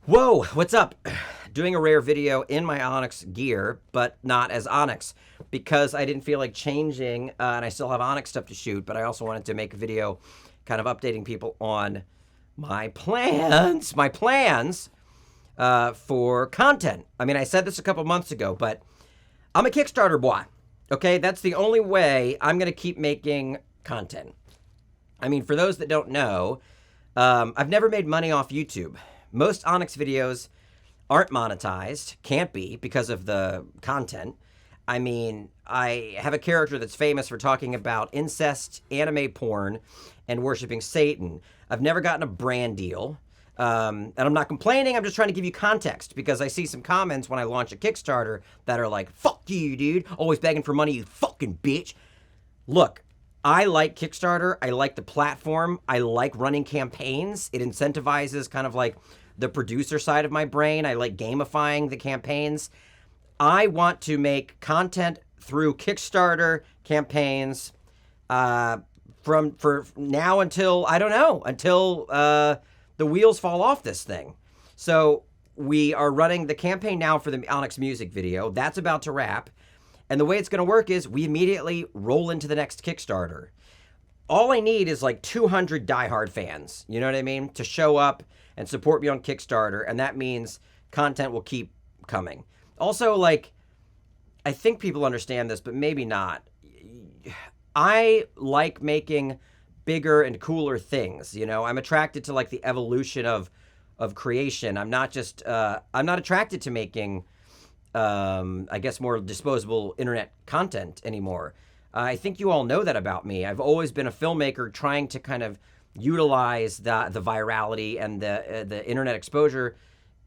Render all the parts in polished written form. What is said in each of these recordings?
Whoa, what's up? Doing a rare video in my Onyx gear, but not as Onyx because I didn't feel like changing, and I still have Onyx stuff to shoot, but I also wanted to make a video kind of updating people on my plans for content. I mean, I said this a couple months ago, but I'm a Kickstarter boy, okay? That's the only way I'm going to keep making content. I mean, for those that don't know, I've never made money off YouTube. Most Onyx videos aren't monetized, can't be because of the content. I mean, I have a character that's famous for talking about incest, anime porn, and worshiping Satan. I've never gotten a brand deal. And I'm not complaining, I'm just trying to give you context because I see some comments when I launch a Kickstarter that are like, fuck you, dude, always begging for money, you fucking bitch. Look, I like Kickstarter, I like the platform, I like running campaigns. It incentivizes kind of like the producer side of my brain. I like gamifying the campaigns. I want to make content through Kickstarter campaigns for now until, I don't know, until the wheels fall off this thing. So we are running the campaign now for the Onyx music video. That's about to wrap. And the way it's going to work is we immediately roll into the next Kickstarter. All I need is like 200 diehard fans, you know what I mean, to show up and support me on Kickstarter. And that means content will keep coming. Also, like, I think people understand this, but maybe not. I like making bigger and cooler things, you know. I'm attracted to like the evolution of creation. I'm not attracted to making I guess more disposable internet content anymore. I think you all know that about me. I've always been a filmmaker trying to kind of utilize the virality and the internet exposure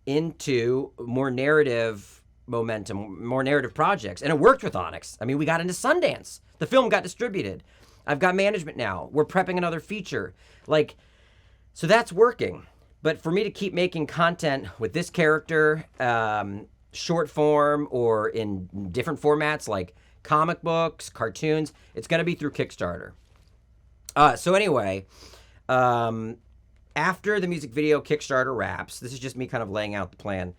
into more narrative momentum, more narrative projects. And it worked with Onyx. I mean, we got into Sundance. The film got distributed. I've got management now. We're prepping another feature. Like, so that's working. But for me to keep making content with this character, short form or in different formats like comic books, cartoons, it's going to be through Kickstarter. So anyway, after the music video Kickstarter wraps, this is just me kind of laying out the plan.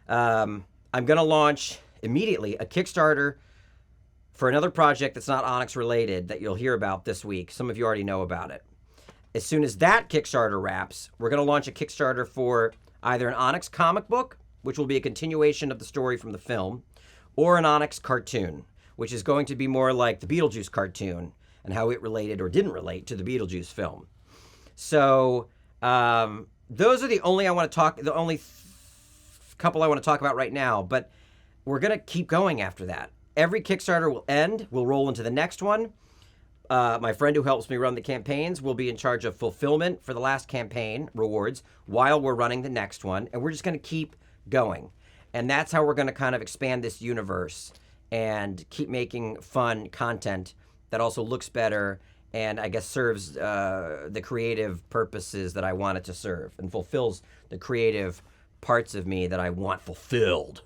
I'm going to launch immediately a Kickstarter for another project that's not Onyx related that you'll hear about this week. Some of you already know about it. As soon as that Kickstarter wraps, we're going to launch a Kickstarter for either an Onyx comic book, which will be a continuation of the story from the film, or an Onyx cartoon, which is going to be more like the Beetlejuice cartoon and how it related or didn't relate to the Beetlejuice film. So those are the only couple I want to talk about right now, but we're going to keep going after that. Every Kickstarter will end. We'll roll into the next one. My friend who helps me run the campaigns will be in charge of fulfillment for the last campaign rewards while we're running the next one. And we're just going to keep going. And that's how we're going to kind of expand this universe and keep making fun content that also looks better and I guess serves the creative purposes that I want it to serve and fulfills the creative parts of me that I want fulfilled.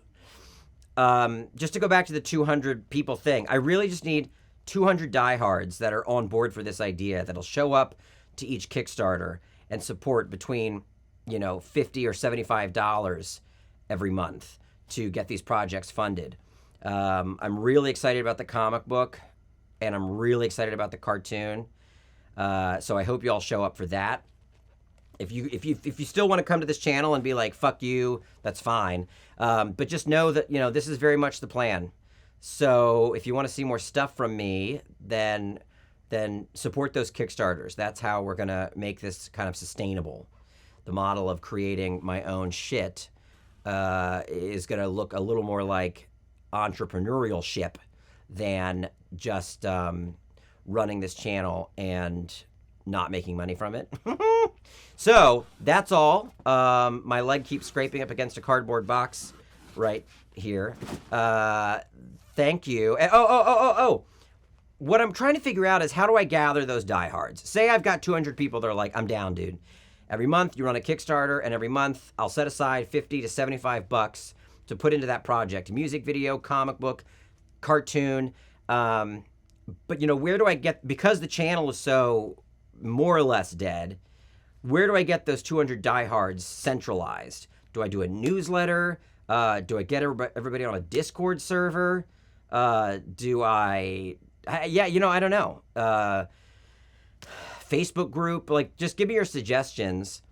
Just to go back to the 200 people thing, I really just need 200 diehards that are on board for this idea that'll show up to each Kickstarter and support between, you know, $50 or $75 every month to get these projects funded. I'm really excited about the comic book and I'm really excited about the cartoon. So I hope you all show up for that. If you still want to come to this channel and be like, fuck you, that's fine. But just know that, you know, this is very much the plan. So if you want to see more stuff from me, then support those Kickstarters. That's how we're going to make this kind of sustainable. The model of creating my own shit is going to look a little more like entrepreneurial ship than just running this channel and not making money from it. So that's all. My leg keeps scraping up against a cardboard box right here. Thank you. Oh. What I'm trying to figure out is how do I gather those diehards? Say I've got 200 people that are like, I'm down, dude. Every month you run a Kickstarter, and every month I'll set aside $50 to $75 to put into that project. Music video, comic book, cartoon. But, you know, where do I get, because the channel is so more or less dead, where do I get those 200 diehards centralized Do I do a newsletter? Do I get everybody on a Discord server? Do I? Yeah, I don't know. Facebook group, like, just give me your suggestions.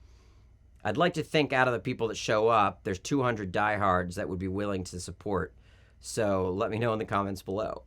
I'd like to think out of the people that show up, there's 200 diehards that would be willing to support. So let me know in the comments below.